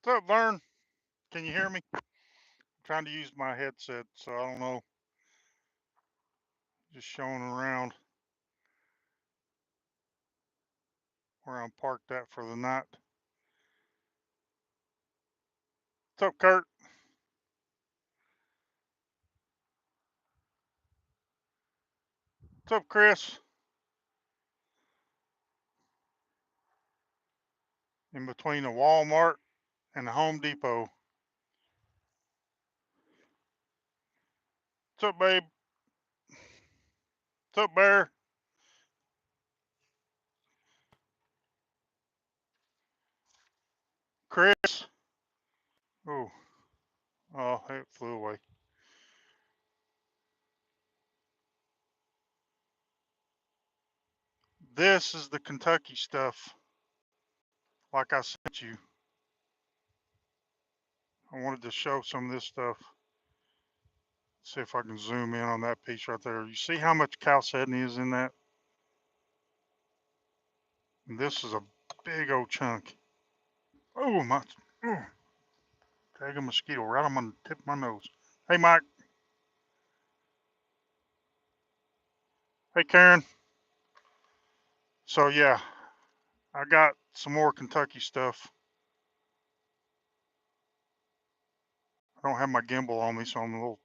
What's up, Vern? Can you hear me? I'm trying to use my headset, so I don't know. Just showing around where I'm parked at for the night. What's up, Kurt? What's up, Chris? In between the Walmart and the Home Depot. What's up, babe? What's up, Bear? Chris? Oh, oh, it flew away. This is the Kentucky stuff, like I sent you. I wanted to show some of this stuff. See if I can zoom in on that piece right there. You see how much chalcedony is in that? And this is a big old chunk. Oh, my. Oh, tag a mosquito right on the tip of my nose. Hey, Mike. Hey, Karen. So, yeah, I got some more Kentucky stuff. I don't have my gimbal on me, so I'm going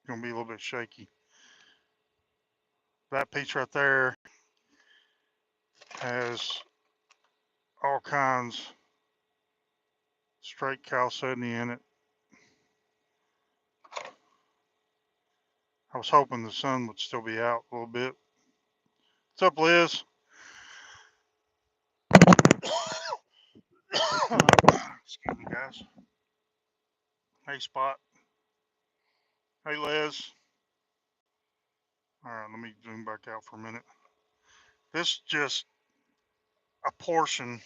to be a little bit shaky. That piece right there has all kinds straight chalcedony in it. I was hoping the sun would still be out a little bit. What's up, Liz? Excuse me, guys. Hey, Spot. Hey, Liz. All right, let me zoom back out for a minute. This is just a portion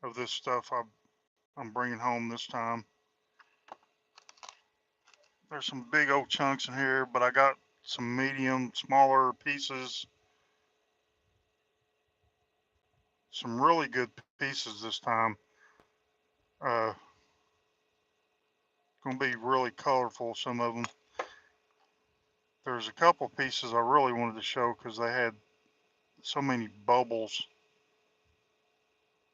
of this stuff I'm bringing home this time. There's some big old chunks in here, but I got some medium, smaller pieces. Some really good pieces this time. Gonna be really colorful, some of them. There's a couple pieces I really wanted to show because they had so many bubbles.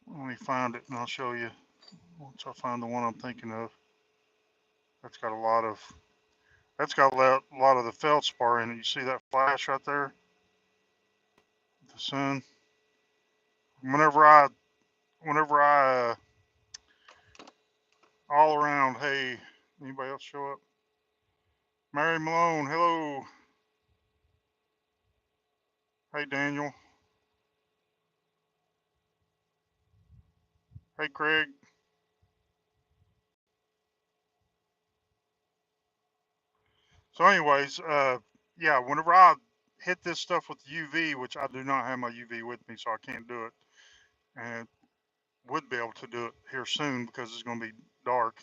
Let me find it and I'll show you once I find the one I'm thinking of. That's got a lot of the feldspar in it. You see that flash right there? The sun. Whenever I all around, hey, anybody else show up? Mary Malone, hello. Hey, Daniel. Hey, Craig. So, anyways, yeah, whenever I hit this stuff with UV, which I do not have my UV with me, so I can't do it, and would be able to do it here soon because it's going to be dark.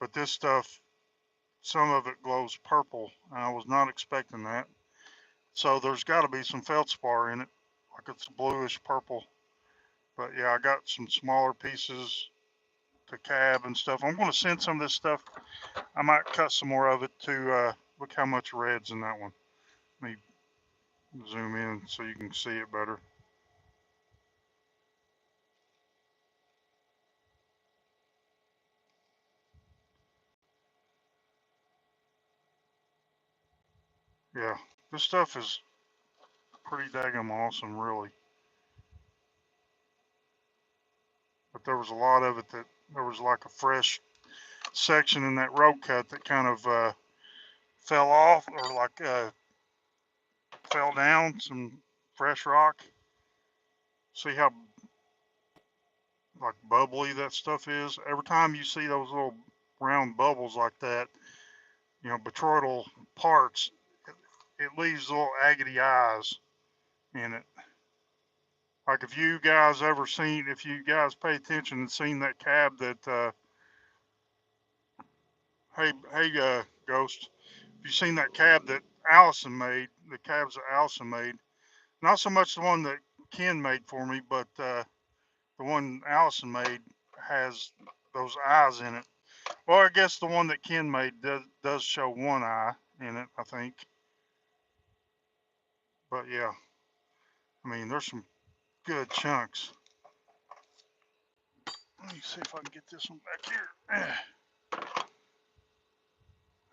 But this stuff, some of it glows purple, and I was not expecting that. So there's got to be some feldspar in it, like it's bluish purple. But yeah, I got some smaller pieces to cab and stuff. I'm going to send some of this stuff. I might cut some more of it to look how much red's in that one. Let me zoom in so you can see it better. Yeah, this stuff is pretty daggum awesome, really. But there was a lot of it that there was like a fresh section in that road cut that kind of fell off or like fell down, some fresh rock. See how like bubbly that stuff is? Every time you see those little round bubbles like that, you know, botryoidal parts, it leaves little agate eyes in it. Like if you guys pay attention and seen that cab that, Ghost, if you seen that cab that Allison made, the cabs that Allison made, not so much the one that Ken made for me, but the one Allison made has those eyes in it. Well, I guess the one that Ken made does show one eye in it, I think. But yeah, I mean, there's some good chunks. Let me see if I can get this one back here.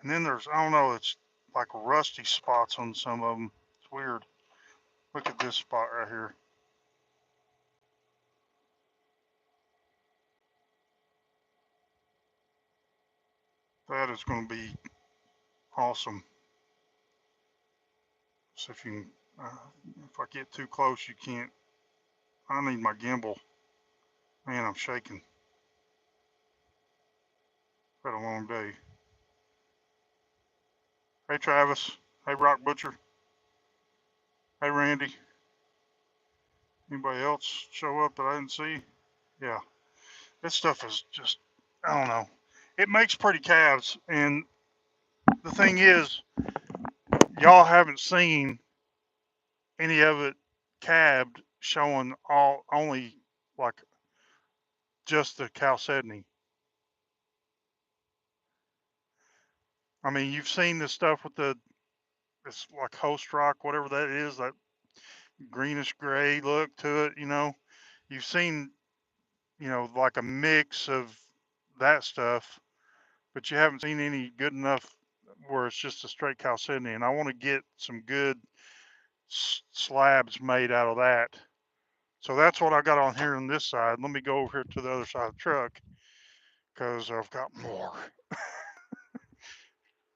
And then there's, I don't know, it's like rusty spots on some of them. It's weird. Look at this spot right here. That is going to be awesome. So if you can, if I get too close, you can't. I need my gimbal. Man, I'm shaking. Had a long day. Hey, Travis. Hey, Rock Butcher. Hey, Randy. Anybody else show up that I didn't see? Yeah. This stuff is just, I don't know. It makes pretty calves. And the thing is, y'all haven't seen any of it calved showing only like just the chalcedony. I mean, you've seen the stuff with it's like host rock, whatever that is, that greenish gray look to it, you know. You've seen, like a mix of that stuff, but you haven't seen any good enough where it's just a straight chalcedony. And I want to get some good slabs made out of that. So that's what I got on here on this side. Let me go over here to the other side of the truck because I've got more.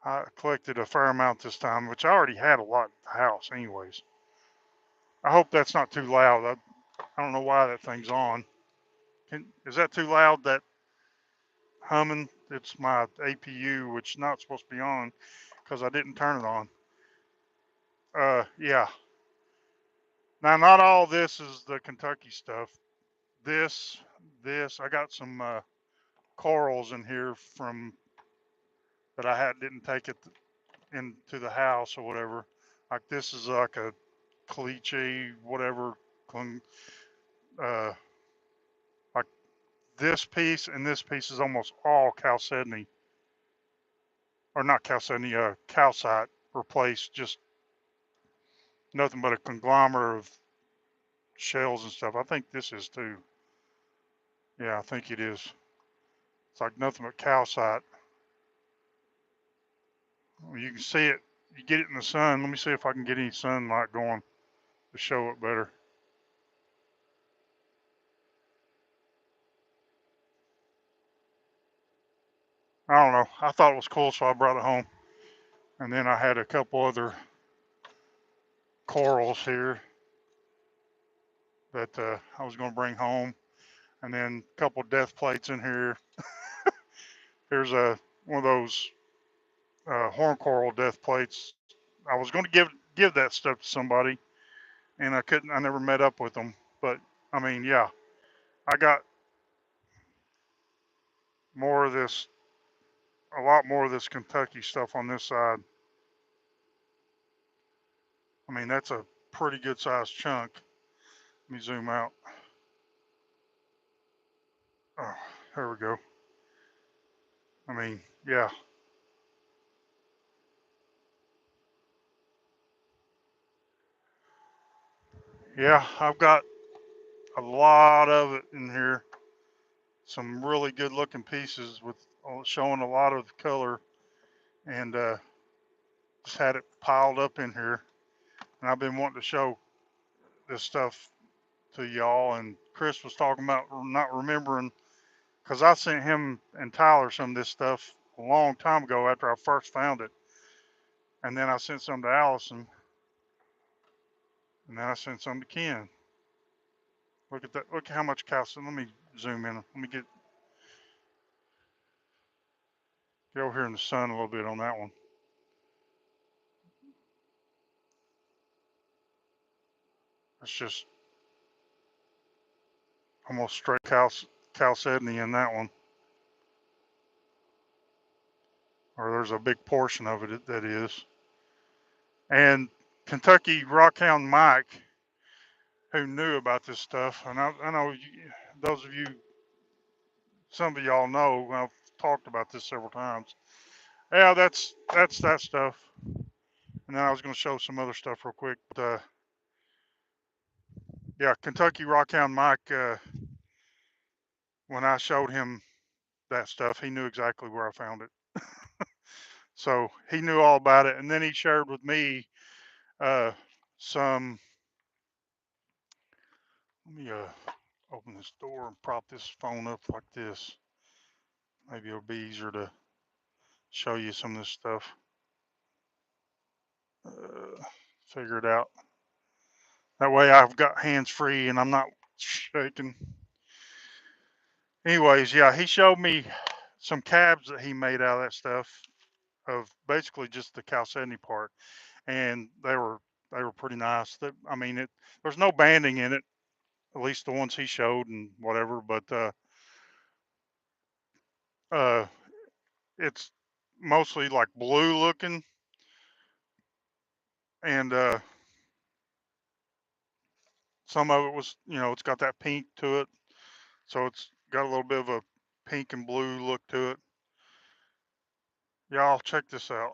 I collected a fair amount this time, which I already had a lot at the house anyways. I hope that's not too loud. I don't know why that thing's on. Is that too loud, that humming? It's my APU, which is not supposed to be on because I didn't turn it on. Yeah. Now, not all this is the Kentucky stuff. This, I got some corals in here from that didn't take it into the house or whatever. Like this is like a caliche, whatever. Uh, like this piece and this piece is almost all chalcedony, or not chalcedony, calcite replaced. Just nothing but a conglomerate of shells and stuff. I think this is too. Yeah, I think it is. It's like nothing but calcite. You can see it. You get it in the sun. Let me see if I can get any sunlight going to show it better. I don't know. I thought it was cool, so I brought it home. And then I had a couple other corals here that I was going to bring home. And then a couple death plates in here. Here's one of those horn coral death plates. I was going to give that stuff to somebody, and I couldn't. I never met up with them. But I mean, yeah, I got more of this, a lot more of this Kentucky stuff on this side. I mean, that's a pretty good sized chunk. Let me zoom out. Oh, there we go. I mean, yeah. Yeah, I've got a lot of it in here. Some really good looking pieces with showing a lot of color, and just had it piled up in here. And I've been wanting to show this stuff to y'all. And Chris was talking about not remembering, because I sent him and Tyler some of this stuff a long time ago after I first found it. And then I sent some to Allison. And then I sent some to Ken. Look at that. Look at how much calcium. Let me zoom in. Let me get over here in the sun a little bit on that one. It's just almost straight chalcedony in that one. Or there's a big portion of it that is. And Kentucky Rockhound Mike who knew about this stuff, and I know those of you, some of y'all know, I've talked about this several times. Yeah, that's that stuff. And then I was going to show some other stuff real quick. But, yeah, Kentucky Rockhound Mike, when I showed him that stuff, he knew exactly where I found it. So he knew all about it. And then he shared with me some, let me open this door and prop this phone up like this. Maybe it'll be easier to show you some of this stuff. Figure it out. That way I've got hands free and I'm not shaking. Anyways, yeah, he showed me some cabs that he made out of that stuff, of basically just the chalcedony part, and they were pretty nice. I mean, there's no banding in it, at least the ones he showed and whatever, but uh, it's mostly like blue looking, and some of it was, it's got that pink to it, so it's got a little bit of a pink and blue look to it. Y'all check this out.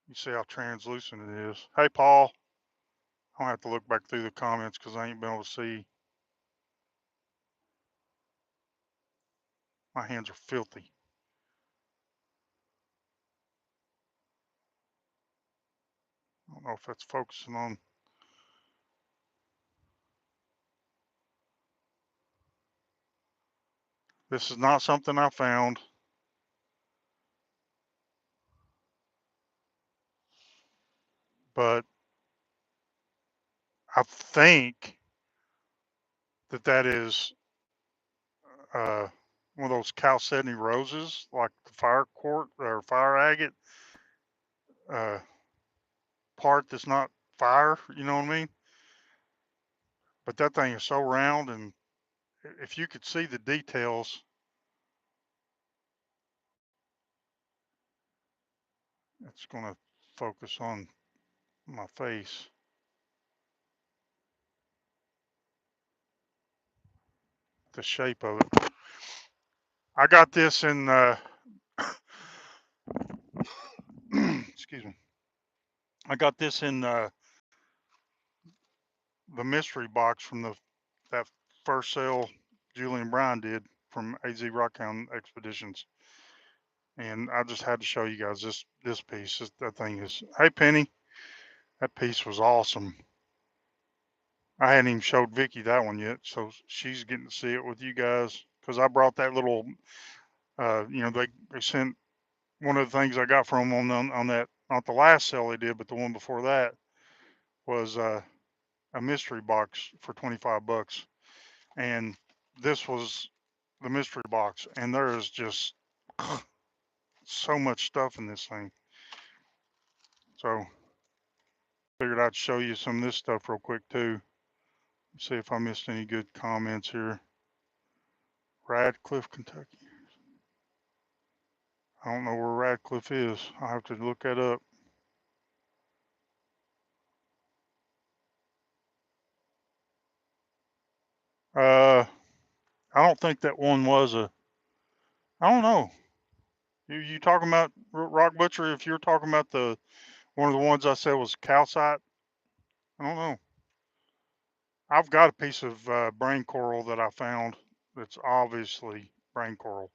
You see how translucent it is. Hey, Paul. I don't have to look back through the comments because I ain't been able to see. My hands are filthy. I don't know if that's focusing on. This is not something I found. But I think that is one of those chalcedony roses, like the fire court or fire agate uh, part that's not fire, you know what I mean? But that thing is so round, and if you could see the details, it's going to focus on my face. The shape of it. I got this in, excuse me. I got this in the mystery box from that first sale Julian Bryan did from AZRockhoundexpeditions, and I just had to show you guys this piece. That thing is. Hey Penny, that piece was awesome. I hadn't even showed Vicky that one yet, so she's getting to see it with you guys because I brought that little. They sent one of the things I got from them on that, not the last sale they did, but the one before that was a mystery box for $25, and this was the mystery box, and there is just so much stuff in this thing. So figured I'd show you some of this stuff real quick too. See if I missed any good comments here. Radcliffe, Kentucky. I don't know where Radcliffe is. I'll have to look that up. I don't think that one was a. I don't know. You talking about Rock Butcher? If you're talking about the one of the ones I said was calcite, I don't know. I've got a piece of brain coral that I found that's obviously brain coral.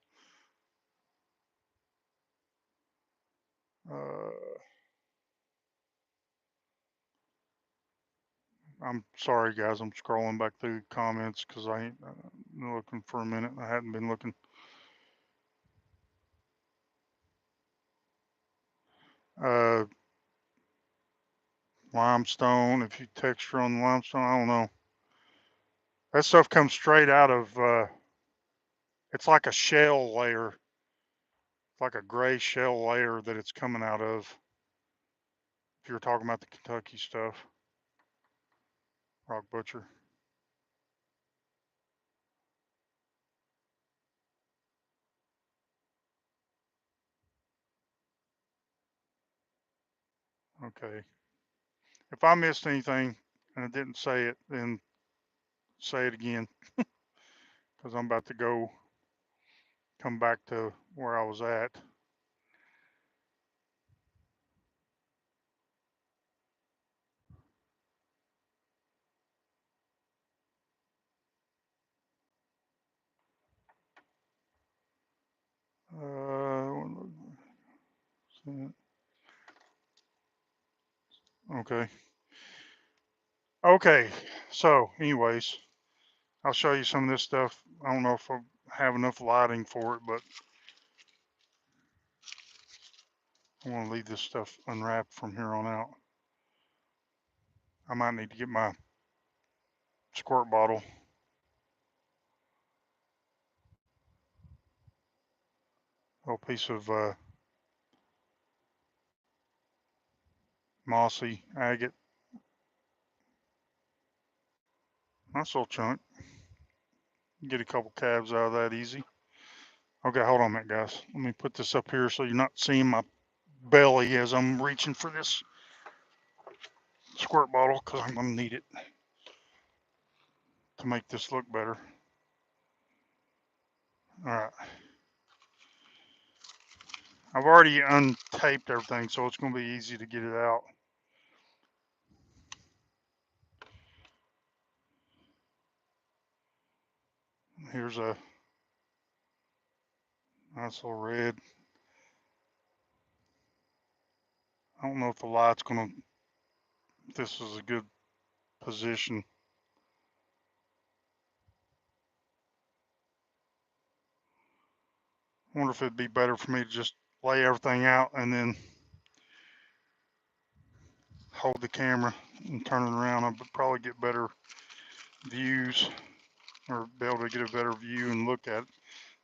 I'm sorry, guys. I'm scrolling back through comments because I ain't looking for a minute. I hadn't been looking. Uh, limestone. If you texture on the limestone, I don't know. That stuff comes straight out of. It's like a shell layer, like a gray shell layer that it's coming out of. If you're talking about the Kentucky stuff, Rock Butcher. Okay. If I missed anything and I didn't say it, then say it again, because I'm about to come back to where I was at. Okay. Okay. So, anyways, I'll show you some of this stuff. I don't know if I have enough lighting for it, but I want to leave this stuff unwrapped from here on out. I might need to get my squirt bottle. A little piece of mossy agate. Nice little chunk. Get a couple calves out of that easy. Okay, hold on a minute, guys. Let me put this up here so you're not seeing my belly as I'm reaching for this squirt bottle, because I'm going to need it to make this look better. All right. I've already untaped everything, so it's going to be easy to get it out. Here's a nice little red. I don't know if the light's going to, if this is a good position. I wonder if it'd be better for me to just lay everything out and then hold the camera and turn it around. I'd probably get better views, or be able to get a better view and look at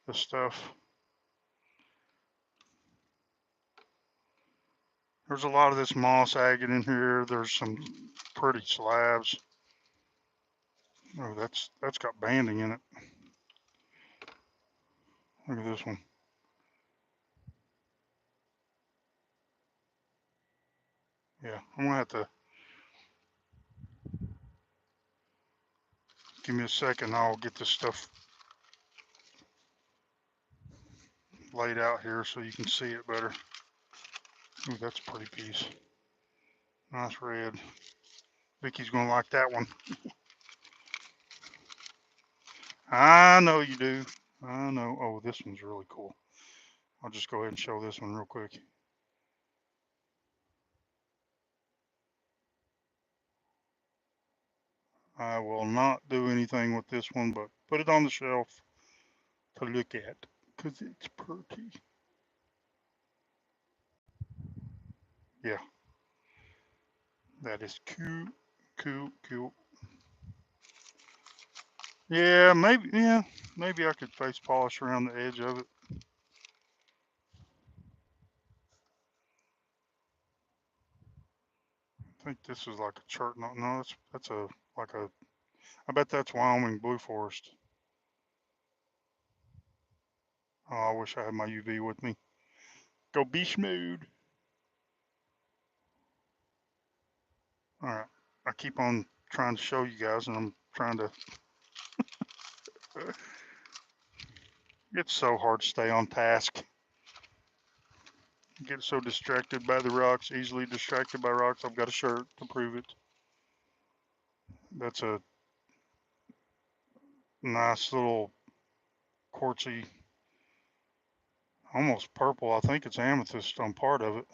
the stuff. There's a lot of this moss agate in here. There's some pretty slabs. Oh, that's got banding in it. Look at this one. Yeah, I'm gonna have to, give me a second. I'll get this stuff laid out here so you can see it better. Ooh, that's a pretty piece. Nice red. Vicky's gonna like that one. I know you do. I know. Oh, this one's really cool. I'll just go ahead and show this one real quick. I will not do anything with this one, but put it on the shelf to look at, because it's pretty. Yeah, that is cute, cute, cute. Yeah, maybe I could face polish around the edge of it. I think this is like a chart. No, that's a like a. I bet that's Wyoming blue forest. Oh, I wish I had my UV with me. Go beach mode. All right, I keep on trying to show you guys, and I'm trying to. It's so hard to stay on task. Get so distracted by the rocks, easily distracted by rocks. I've got a shirt to prove it. That's a nice little quartzy, almost purple. I think it's amethyst on part of it.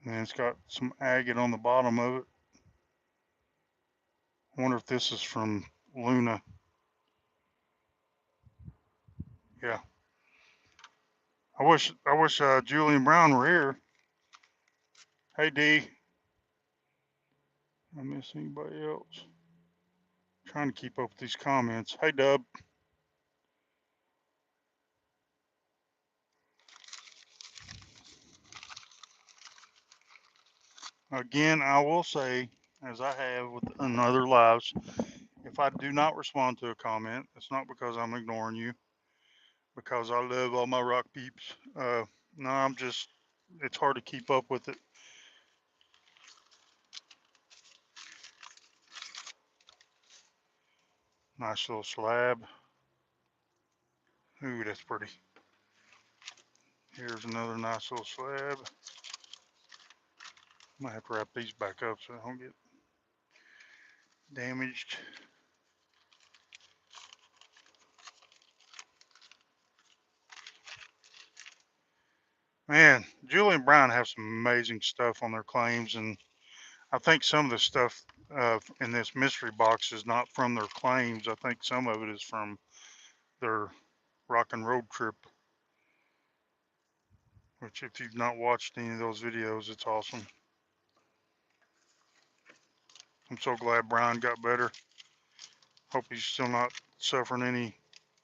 And it's got some agate on the bottom of it. I wonder if this is from Luna. Yeah. I wish Julian Brown were here. Hey D. I miss anybody else? Trying to keep up with these comments. Hey Dub. Again, I will say, as I have with another lives, if I do not respond to a comment, it's not because I'm ignoring you. because I love all my rock peeps. No, it's hard to keep up with it. Nice little slab. Ooh, that's pretty. Here's another nice little slab. I might have to wrap these back up so they don't get damaged. Man, Julie and Brian have some amazing stuff on their claims, and I think some of the stuff in this mystery box is not from their claims. I think some of it is from their rock and road trip, which if you've not watched any of those videos, it's awesome. I'm so glad Brian got better. Hope he's still not suffering any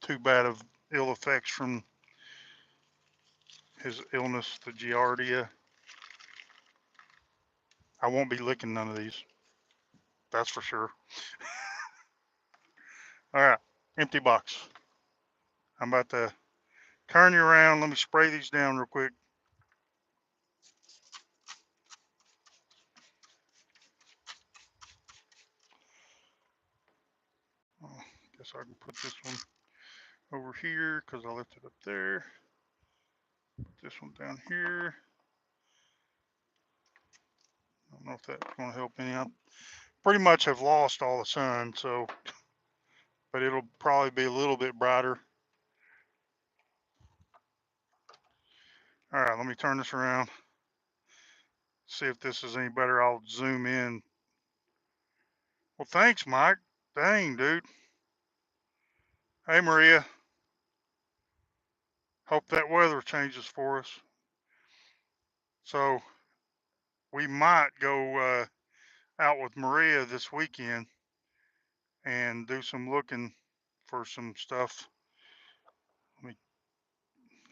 too bad of ill effects from his illness, the Giardia. I won't be licking none of these. That's for sure. All right, empty box. I'm about to turn you around. Let me spray these down real quick. Oh, guess I can put this one over here because I left it up there. Put this one down here. I don't know if that's going to help any. I pretty much have lost all the sun, so, but it'll probably be a little bit brighter. All right, let me turn this around. See if this is any better. I'll zoom in. Well, thanks, Mike. Dang, dude. Hey, Maria. Hope that weather changes for us. So we might go out with Maria this weekend and do some looking for some stuff.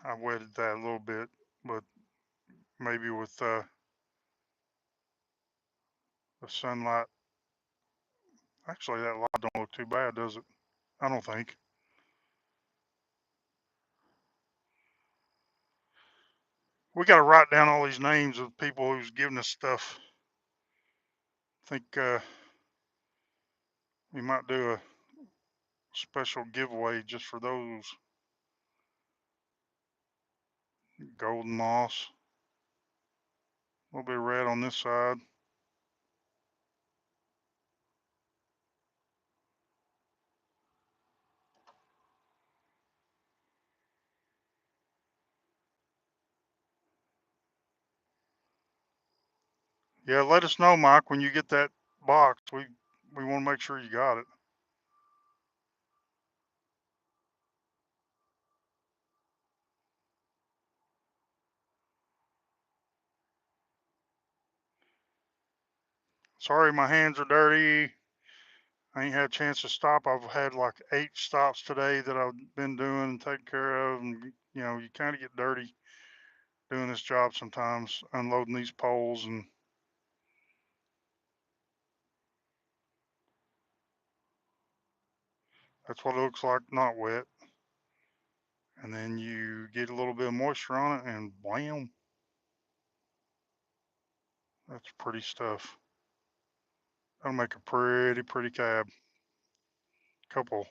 I wetted that a little bit, but maybe with the sunlight. Actually, that light don't look too bad, does it? I don't think. We got to write down all these names of people who's giving us stuff. I think we might do a special giveaway just for those. Golden moss. A little bit of red on this side. Yeah, let us know, Mike, when you get that box. We want to make sure you got it. Sorry, my hands are dirty. I ain't had a chance to stop. I've had like 8 stops today that I've been doing and taking care of, and you kind of get dirty doing this job sometimes, unloading these poles, and that's what it looks like, not wet. And then you get a little bit of moisture on it, and blam, that's pretty stuff. That'll make a pretty cab. Couple.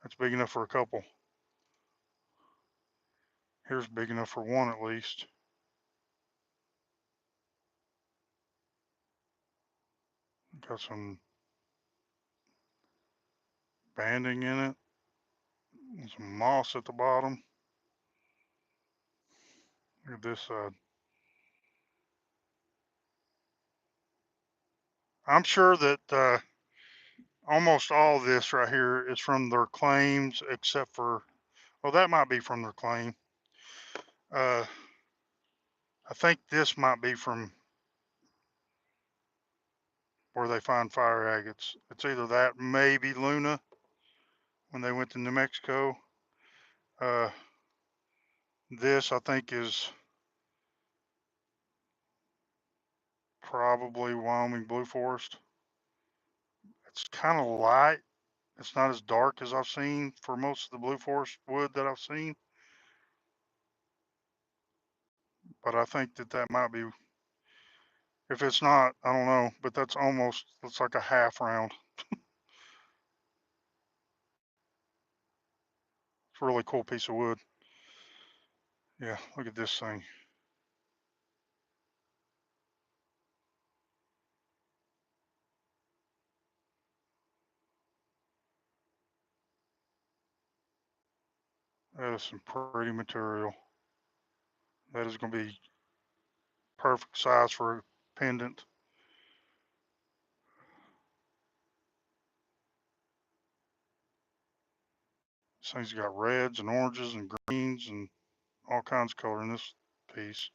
That's big enough for a couple. Here's big enough for one at least. Got some banding in it, and some moss at the bottom. Look at this side. I'm sure that almost all of this right here is from their claims, except for, well, that might be from their claim. I think this might be from where they find fire agates. It's either that, maybe Luna when they went to New Mexico. Uh, this I think is probably Wyoming Blue Forest. It's kind of light, It's not as dark as I've seen for most of the blue forest wood that I've seen, but I think that that might be, if it's not, I don't know, but that's almost, looks like a half round. It's a really cool piece of wood. Yeah, look at this thing. That is some pretty material. That is going to be perfect size for a pendant. This thing's got reds and oranges and greens and all kinds of color in this piece.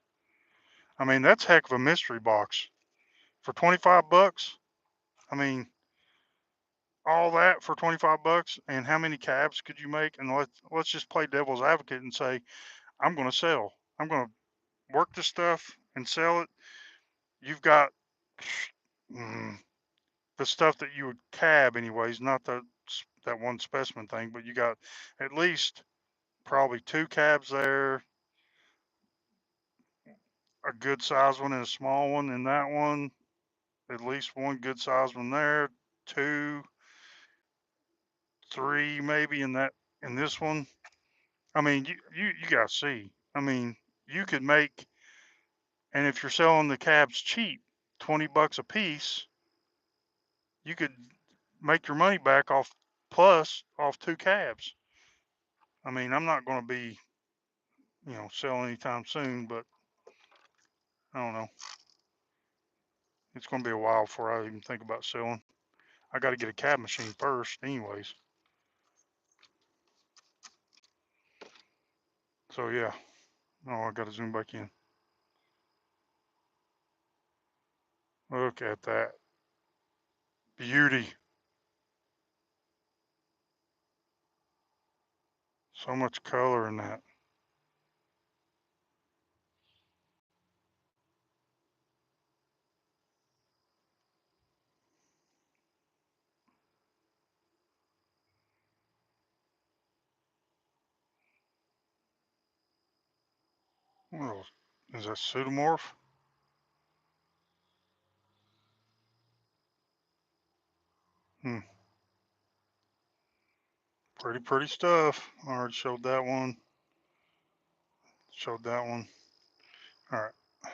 I mean, that's heck of a mystery box for 25 bucks. I mean, all that for 25 bucks, and how many cabs could you make? And let's just play devil's advocate and say I'm going to sell. I'm going to work this stuff and sell it. You've got mm, the stuff that you would cab anyways, not that one specimen thing, but you got at least probably two cabs there, a good size one and a small one in that one, at least one good size one there, two, three maybe in this one. I mean, you gotta see. I mean, you could make, and if you're selling the cabs cheap, 20 bucks a piece, you could make your money back off plus off two cabs. I mean, I'm not going to be, selling anytime soon, but I don't know. It's going to be a while before I even think about selling. I got to get a cab machine first, anyways. So yeah. Oh, I got to zoom back in. Look at that beauty. So much color in that. Well, is that pseudomorph? Hmm. Pretty stuff. I already showed that one. Showed that one. All right.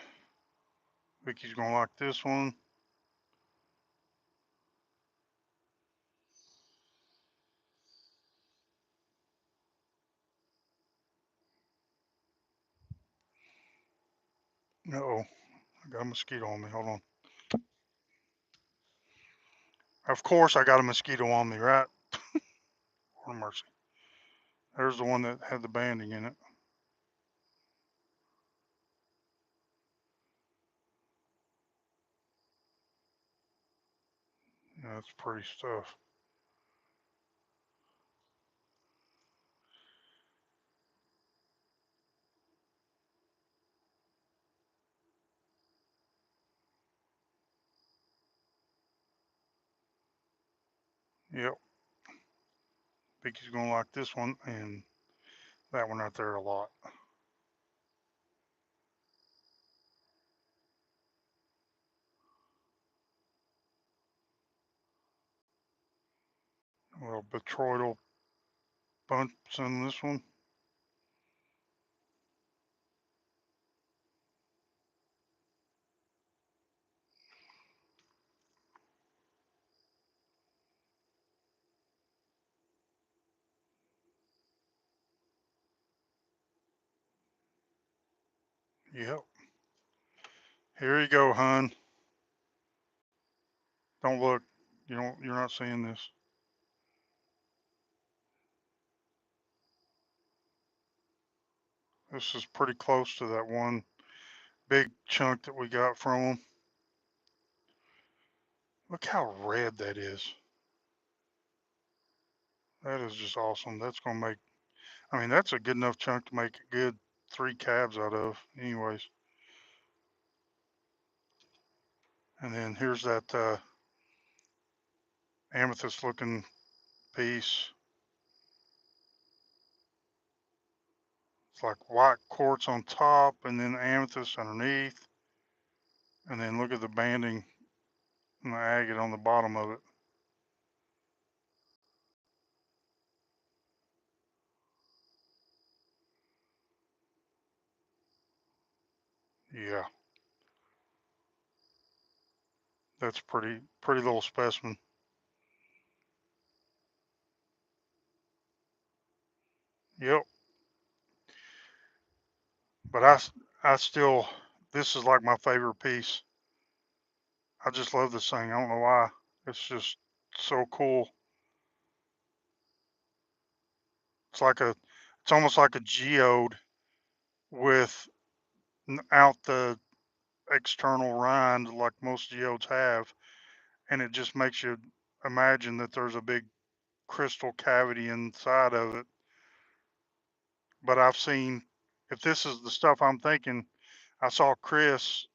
Vicky's gonna like this one. Uh-oh. I got a mosquito on me. Hold on. Of course I got a mosquito on me, right? Lord mercy. There's the one that had the banding in it. Yeah, that's pretty stuff. Yep. Vicky's gonna like this one and that one right there a lot. A little botryoidal bumps in this one. Yep. Here you go, hun. Don't look. You're not seeing this. This is pretty close to that one big chunk that we got from them. Look how red that is. That is just awesome. That's gonna make, I mean, that's a good enough chunk to make a good 3 cabs out of anyways. And then here's that amethyst looking piece. It's like white quartz on top and then amethyst underneath. And then look at the banding and the agate on the bottom of it. Yeah, that's pretty little specimen. Yep. But I still, this is like my favorite piece. I just love this thing. I don't know why. It's just so cool. It's like it's almost like a geode without the external rind like most geodes have. And it just makes you imagine that there's a big crystal cavity inside of it. But I've seen, if this is the stuff I'm thinking, I saw Chris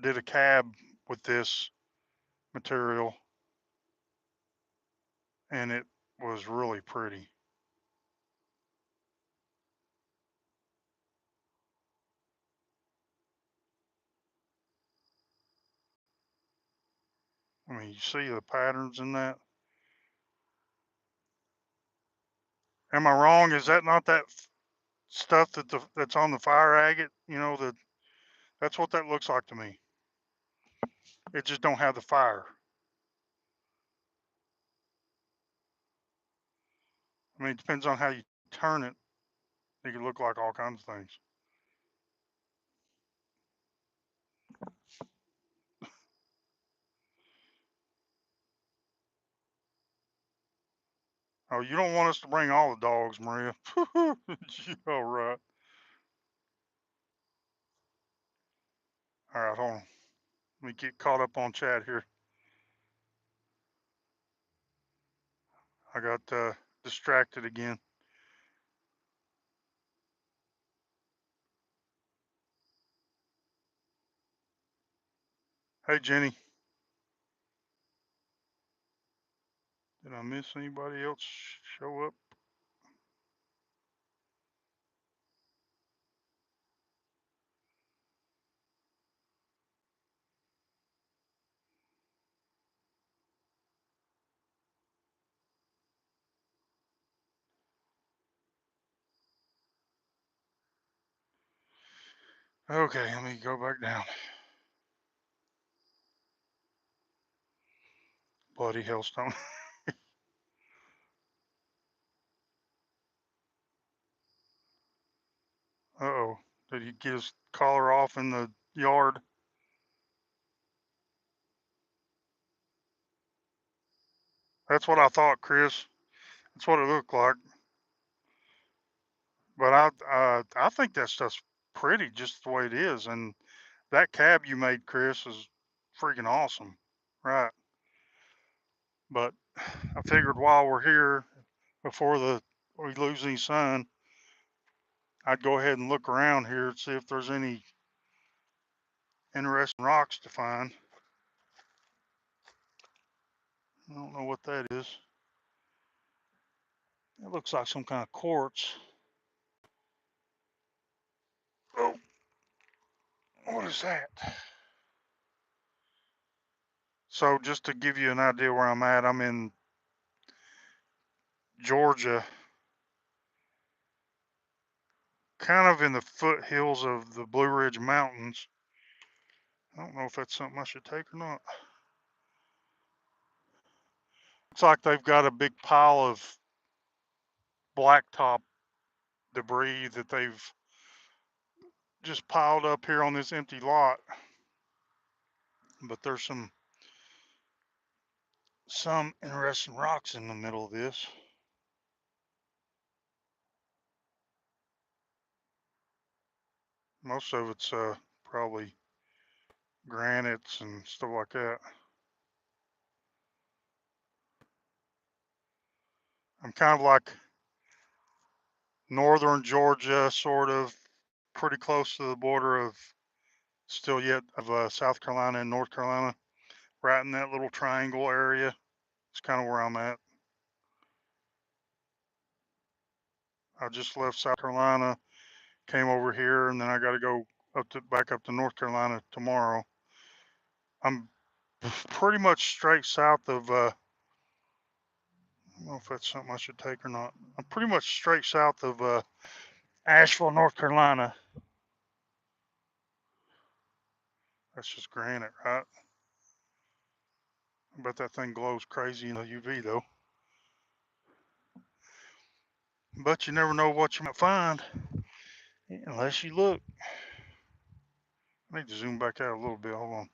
did a cab with this material and it was really pretty. I mean, you see the patterns in that. Am I wrong? Is that not that stuff that's on the fire agate? You know, that's what that looks like to me. It just don't have the fire. I mean, it depends on how you turn it. It can look like all kinds of things. Oh, you don't want us to bring all the dogs, Maria. All right. All right, hold on. Let me get caught up on chat here. I got distracted again. Hey, Jenny. Did I miss anybody else show up? Okay, let me go back down. Bloody hailstone. Uh-oh. Did he get his collar off in the yard? That's what I thought, Chris. That's what it looked like. But I think that stuff's pretty just the way it is. And that cab you made, Chris, is freaking awesome. Right. But I figured while we're here, before we lose any sun, I'd go ahead and look around here and see if there's any interesting rocks to find. I don't know what that is. It looks like some kind of quartz. Oh, what is that? So just to give you an idea where I'm at, I'm in Georgia, kind of in the foothills of the Blue Ridge Mountains. I don't know if that's something I should take or not. It's like they've got a big pile of blacktop debris that they've just piled up here on this empty lot. But there's some interesting rocks in the middle of this. Most of it's probably granites and stuff like that. I'm kind of like northern Georgia, sort of pretty close to the border of still yet of South Carolina and North Carolina, right in that little triangle area. It's kind of where I'm at. I just left South Carolina, came over here, and then I got to go back up to North Carolina tomorrow. I'm pretty much straight south of, I don't know if that's something I should take or not. I'm pretty much straight south of Asheville, North Carolina. That's just granite, right? I bet that thing glows crazy in the UV though. But you never know what you might find unless you look. I need to zoom back out a little bit. Hold on.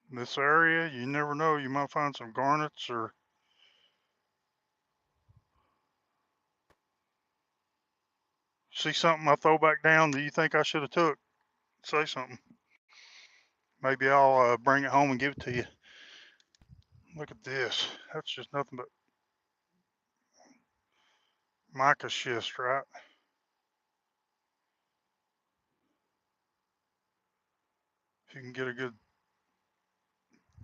In this area, you never know. You might find some garnets or see something I throw back down that you think I should have took. Say something. Maybe I'll bring it home and give it to you. Look at this. That's just nothing but mica schist, right? If you can get a good,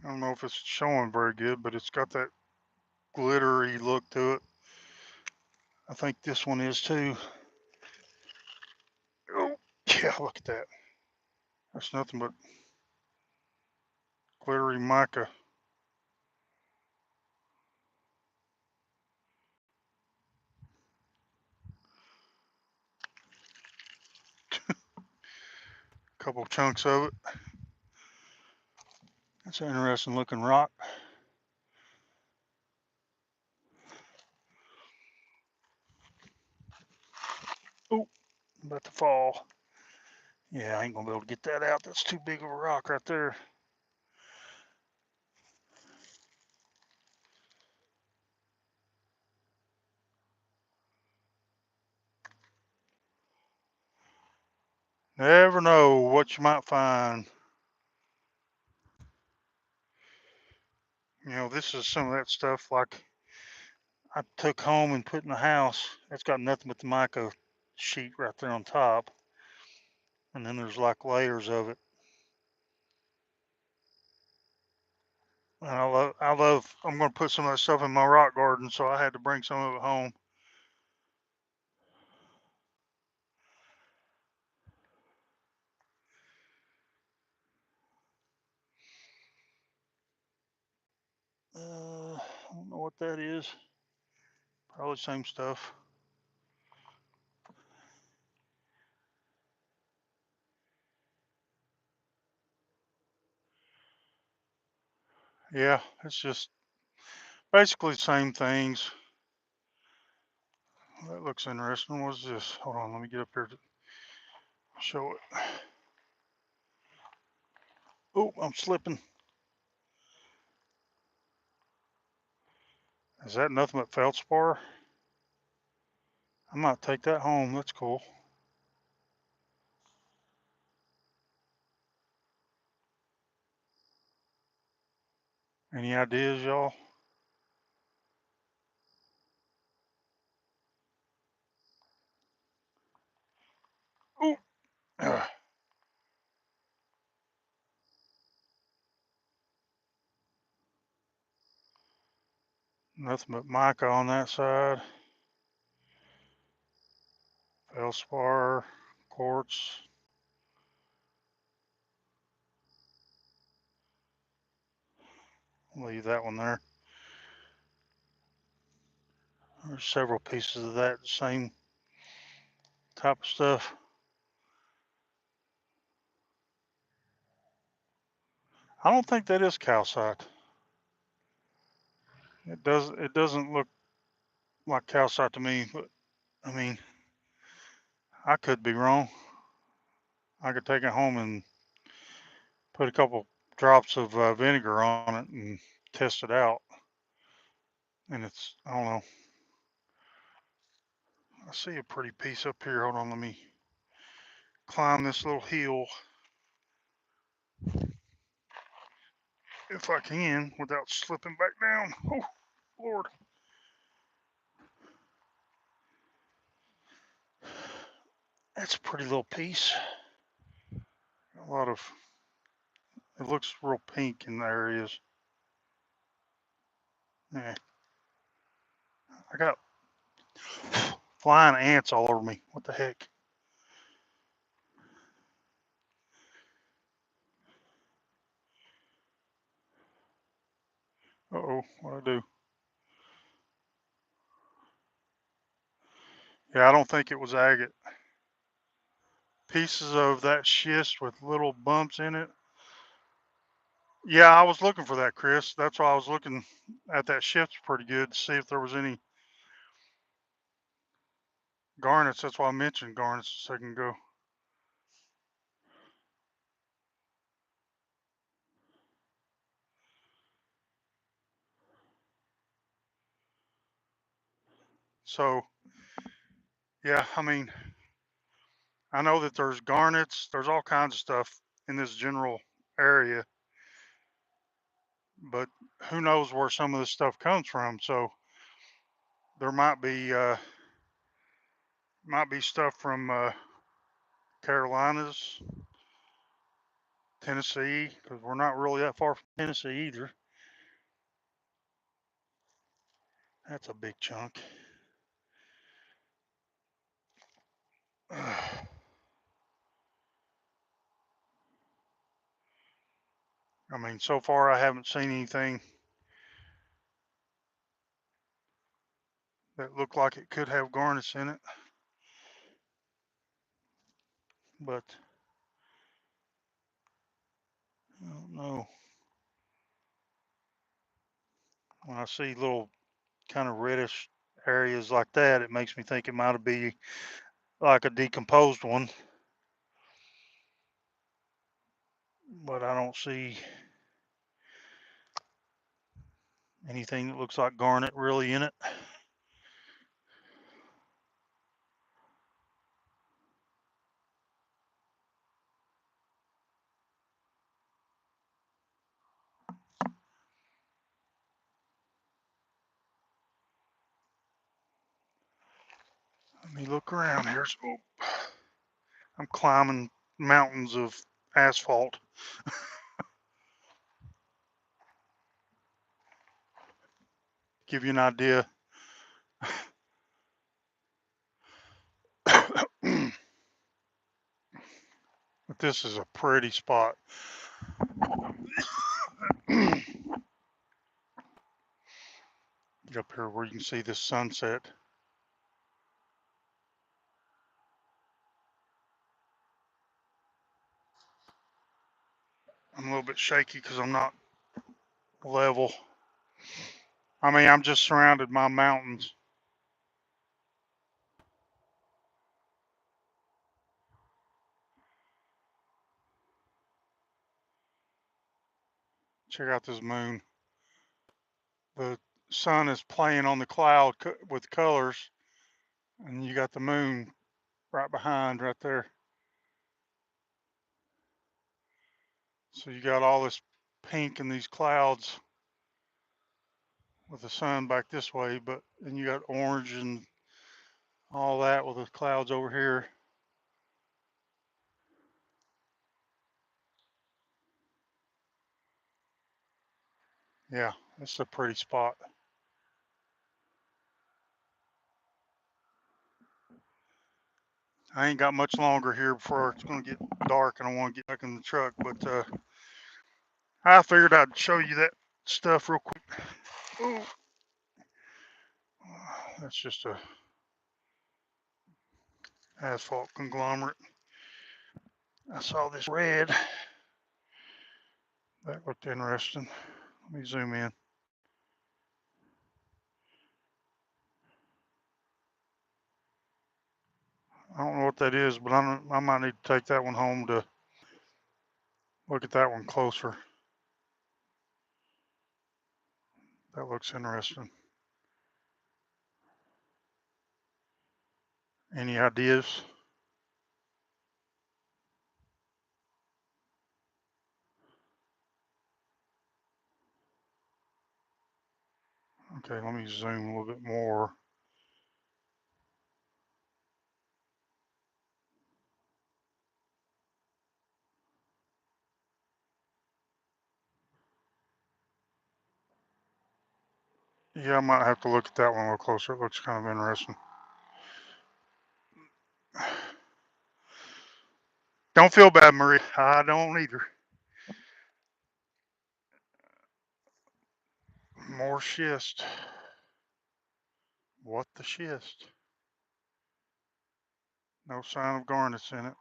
I don't know if it's showing very good, but it's got that glittery look to it. I think this one is too. Oh, yeah, look at that. That's nothing but glittery mica. Couple chunks of it. That's an interesting looking rock. Oh, about to fall. Yeah, I ain't gonna be able to get that out. That's too big of a rock right there. Never know what you might find. You know, this is some of that stuff like I took home and put in the house. It's got nothing but the mica sheet right there on top. And then there's like layers of it. And I'm going to put some of that stuff in my rock garden, so I had to bring some of it home. I don't know what that is. Probably same stuff. Yeah, it's just basically the same things. That looks interesting. What's this? Hold on, let me get up here to show it. Oh, I'm slipping. Is that nothing but feldspar? I might take that home. That's cool. Any ideas, y'all? Ooh. Nothing but mica on that side. Feldspar, quartz. Leave that one there. There's several pieces of that same type of stuff. I don't think that is calcite. It doesn't look like calcite to me, but I mean, I could be wrong. I could take it home and put a couple drops of vinegar on it and test it out. And it's, I don't know. I see a pretty piece up here. Hold on, let me climb this little hill if I can without slipping back down. Oh, Lord. That's a pretty little piece. A lot of, it looks real pink in the areas. Yeah, I got flying ants all over me. What the heck? Uh-oh, what'd I do? Yeah, I don't think it was agate. Pieces of that schist with little bumps in it. Yeah, I was looking for that, Chris. That's why I was looking at that schist pretty good to see if there was any garnets. That's why I mentioned garnets a second ago. So, yeah, I mean, I know that there's garnets, there's all kinds of stuff in this general area, but who knows where some of this stuff comes from. So there might be stuff from Carolinas, Tennessee, because we're not really that far from Tennessee either. That's a big chunk. I mean, so far I haven't seen anything that looked like it could have garnets in it, but I don't know. When I see little kind of reddish areas like that, it makes me think it might be like a decomposed one, but I don't see anything that looks like garnet really in it. Let me look around here. So I'm climbing mountains of asphalt. Give you an idea. But this is a pretty spot. Get up here where you can see this sunset. I'm a little bit shaky because I'm not level. I mean, I'm just surrounded by mountains. Check out this moon. The sun is playing on the cloud with colors, and you got the moon right behind right there. So you got all this pink in these clouds with the sun back this way, but then you got orange and all that with the clouds over here. Yeah, it's a pretty spot. I ain't got much longer here before it's going to get dark and I want to get back in the truck, but I figured I'd show you that stuff real quick. Ooh. That's just a asphalt conglomerate. I saw this red. That looked interesting. Let me zoom in. I don't know what that is, but I might need to take that one home to look at that one closer. That looks interesting. Any ideas? Okay, let me zoom a little bit more. Yeah, I might have to look at that one a little closer. It looks kind of interesting. Don't feel bad, Marie. I don't either. More schist. What the schist? No sign of garnets in it.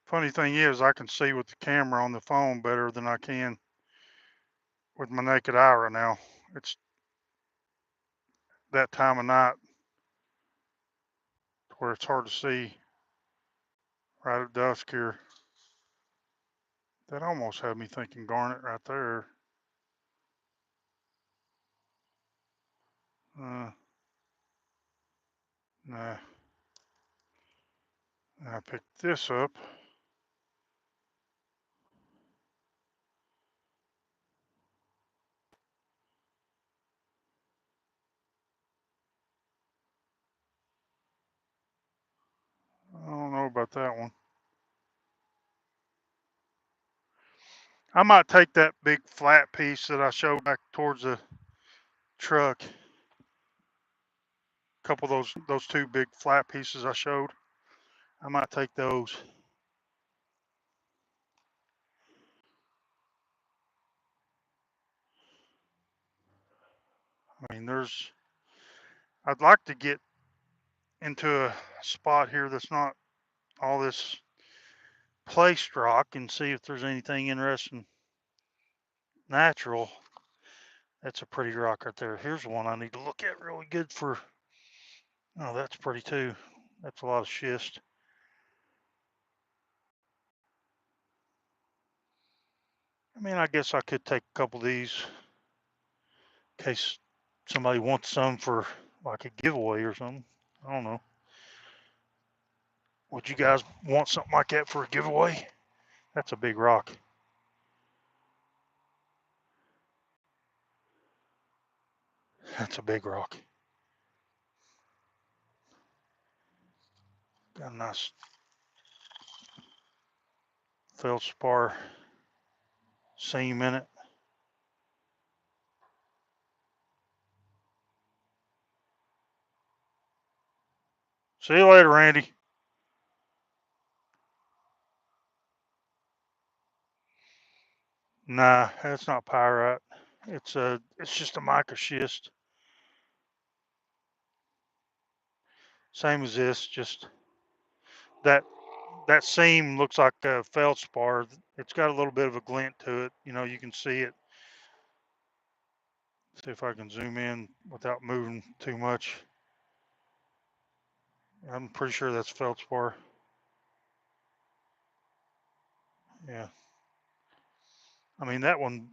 Funny thing is, I can see with the camera on the phone better than I can with my naked eye right now. It's that time of night where it's hard to see right at dusk here. That almost had me thinking garnet right there. Nah. I picked this up. I don't know about that one. I might take that big flat piece that I showed back towards the truck. A couple of those two big flat pieces I showed. I might take those. I mean, I'd like to get into a spot here that's not all this placed rock and see if there's anything interesting natural. That's a pretty rock right there. Here's one I need to look at really good for. Oh, that's pretty too. That's a lot of schist. I mean, I guess I could take a couple of these in case somebody wants some for like a giveaway or something. I don't know. Would you guys want something like that for a giveaway? That's a big rock. That's a big rock. Got a nice feldspar seam in it. See you later, Randy. Nah, that's not pyrite. It's just a microschist. Same as this, just that that seam looks like a feldspar. It's got a little bit of a glint to it. You know, you can see it. See if I can zoom in without moving too much. I'm pretty sure that's feldspar. Yeah. I mean, that one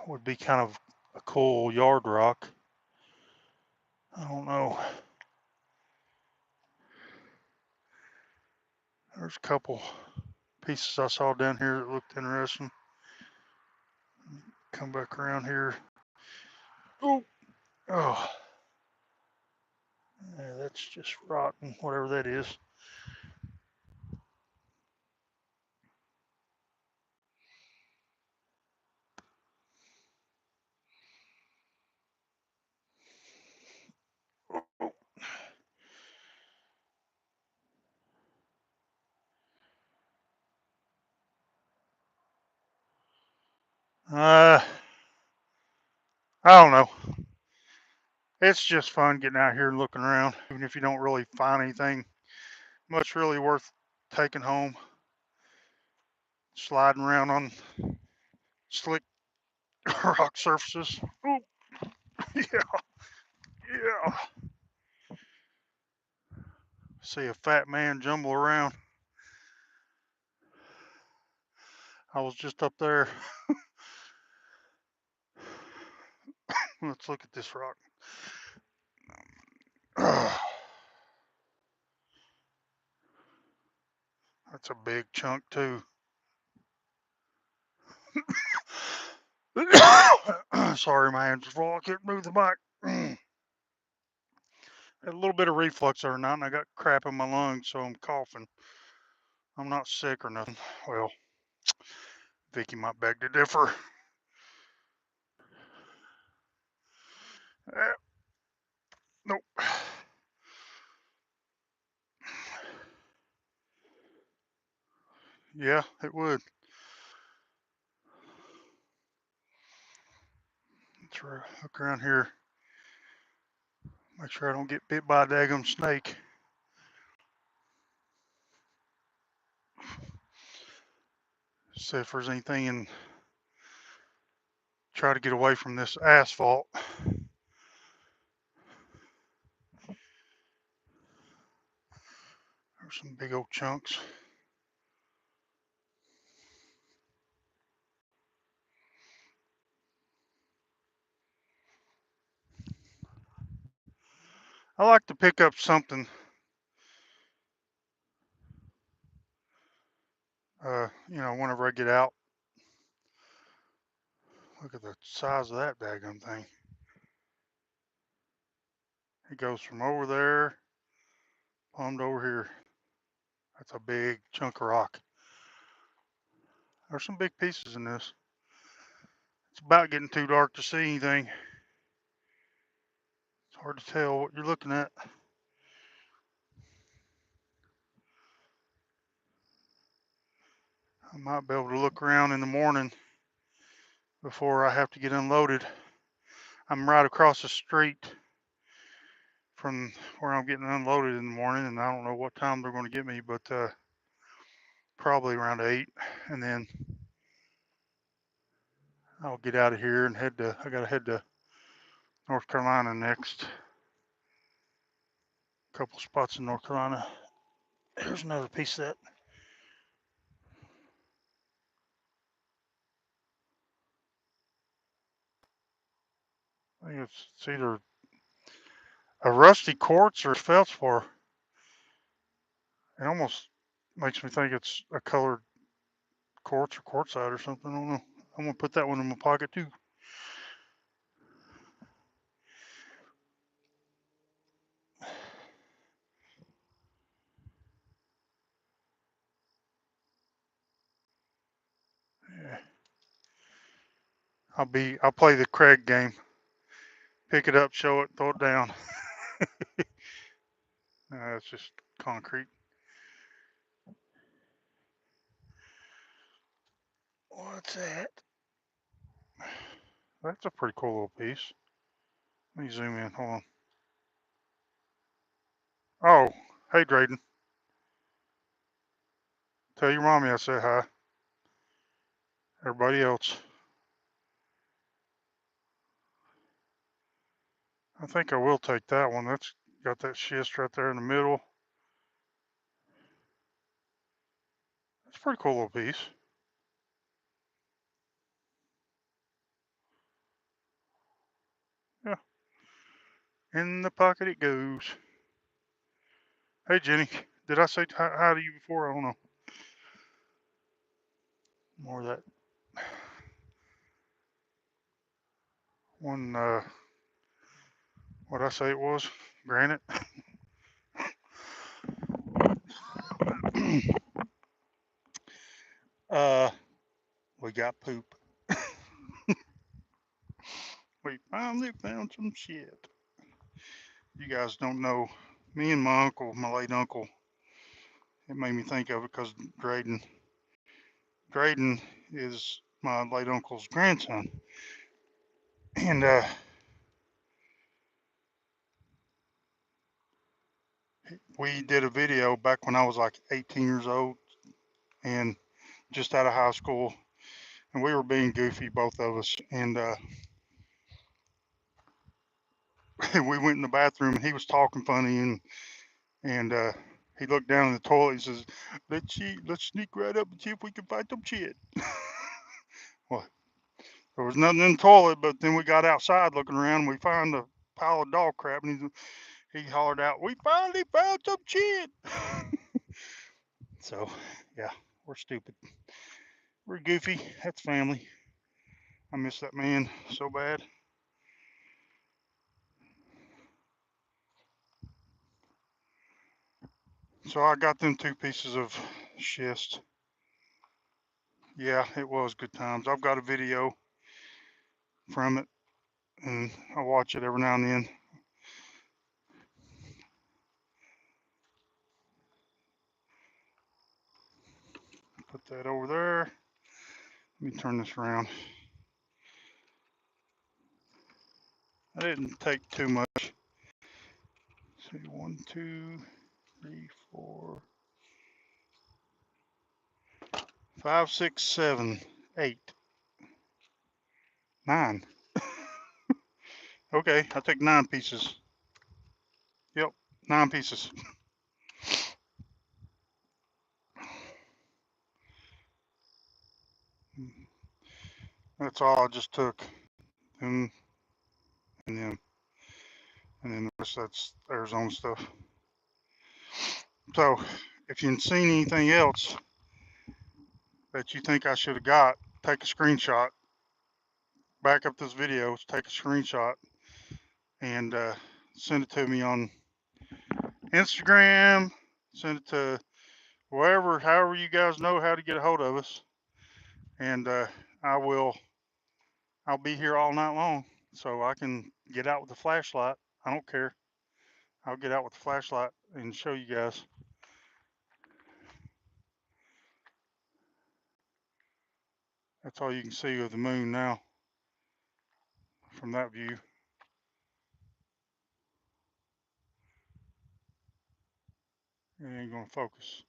would be kind of a cool yard rock. I don't know. There's a couple pieces I saw down here that looked interesting. Come back around here. Oh, oh. Yeah, that's just rotten, whatever that is. I don't know. It's just fun getting out here and looking around, even if you don't really find anything much really worth taking home. Sliding around on slick rock surfaces. Oh, yeah, yeah. See a fat man jumble around. I was just up there. Let's look at this rock. That's a big chunk too. Sorry, my hands are full. I can't move the mic. a little bit of reflux or not, and I got crap in my lungs, so I'm coughing. I'm not sick or nothing. Well, Vicky might beg to differ. Nope. Yeah, it would. Let's look around here. Make sure I don't get bit by a daggum snake. See if there's anything and try to get away from this asphalt. There's some big old chunks. I like to pick up something, whenever I get out. Look at the size of that daggum thing. It goes from over there, plumbed over here. That's a big chunk of rock. There's some big pieces in this. It's about getting too dark to see anything. It's hard to tell what you're looking at. I might be able to look around in the morning before I have to get unloaded. I'm right across the street from where I'm getting unloaded in the morning, and I don't know what time they're going to get me, but probably around 8, and then I'll get out of here and I got to head to North Carolina next. A couple spots in North Carolina. Here's another piece of that. I think it's either a rusty quartz or feldspar. It almost makes me think it's a colored quartz or quartzite or something. I don't know. I'm gonna put that one in my pocket too. Yeah. I'll play the Craig game. Pick it up, show it, throw it down. It's just concrete. What's that? That's a pretty cool little piece. Let me zoom in. Hold on. Oh, hey, Drayden. Tell your mommy I said hi. Everybody else. I think I will take that one. That's got that schist right there in the middle. That's a pretty cool little piece. Yeah. In the pocket it goes. Hey, Jenny. Did I say hi to you before? I don't know. More of that one, what I say it was? Granite. We got poop. We finally found some shit. You guys don't know. Me and my uncle, my late uncle, it made me think of it because Drayden is my late uncle's grandson. And we did a video back when I was like 18 years old and just out of high school. And we were being goofy, both of us. And we went in the bathroom and he was talking funny and he looked down in the toilet. He says, let's sneak right up and see if we can find some shit. Well, there was nothing in the toilet, but then we got outside looking around and we found a pile of dog crap and he hollered out, we finally found some shit. So, yeah, we're stupid. We're goofy. That's family. I miss that man so bad. So I got them 2 pieces of schist. Yeah, it was good times. I've got a video from it, and I watch it every now and then. Put that over there. Let me turn this around. I didn't take too much. Let's see, 1, 2, 3, 4, 5, 6, 7, 8, 9. Okay, I take 9 pieces. Yep, 9 pieces. That's all I just took. And then the rest, that's Arizona stuff. So if you've seen anything else that you think I should have got, take a screenshot, back up this video, take a screenshot, and send it to me on Instagram, send it to wherever, however you guys know how to get a hold of us. And I'll be here all night long, so I can get out with the flashlight. I don't care. I'll get out with the flashlight and show you guys. That's all you can see of the moon now from that view. It ain't gonna focus.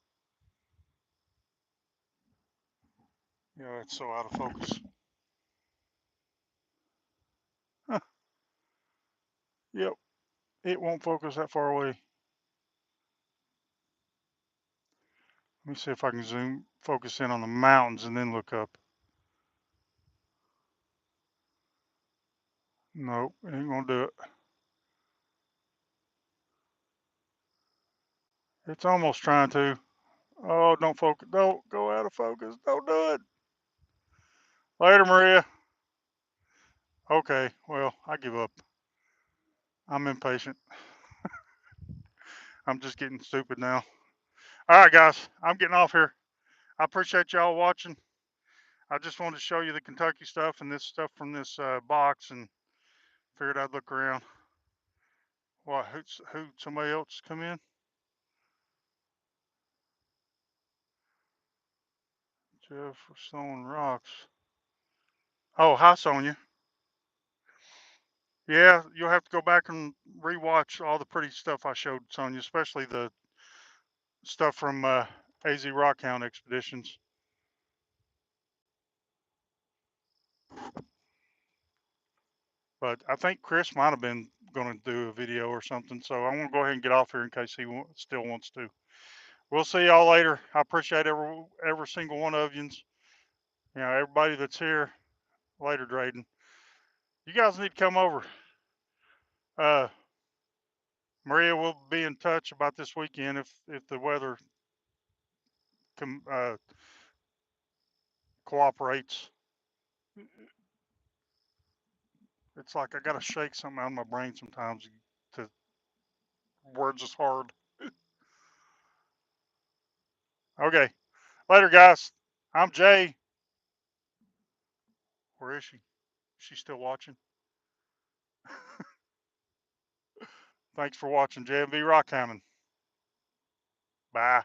Yeah, it's so out of focus. Huh. Yep, it won't focus that far away. Let me see if I can focus in on the mountains and then look up. Nope, it ain't gonna do it. It's almost trying to. Oh, don't focus. Don't go out of focus. Don't do it. Later, Maria. Okay, well, I give up. I'm impatient. I'm just getting stupid now. All right, guys, I'm getting off here. I appreciate y'all watching. I just wanted to show you the Kentucky stuff and this stuff from this box, and figured I'd look around. What? Who? Somebody else come in? Jeff throwing rocks. Oh, hi, Sonia. Yeah, you'll have to go back and rewatch all the pretty stuff I showed Sonia, especially the stuff from AZRockhoundexpeditions. But I think Chris might have been going to do a video or something, so I'm going to go ahead and get off here in case he still wants to. We'll see y'all later. I appreciate every single one of you. You know, everybody that's here. Later, Drayden. You guys need to come over. Maria will be in touch about this weekend if the weather cooperates. It's like I gotta shake something out of my brain sometimes to words is hard. Okay, later, guys. I'm Jay. Where is she? Is she still watching? Thanks for watching, JMV Rockhounding. Bye.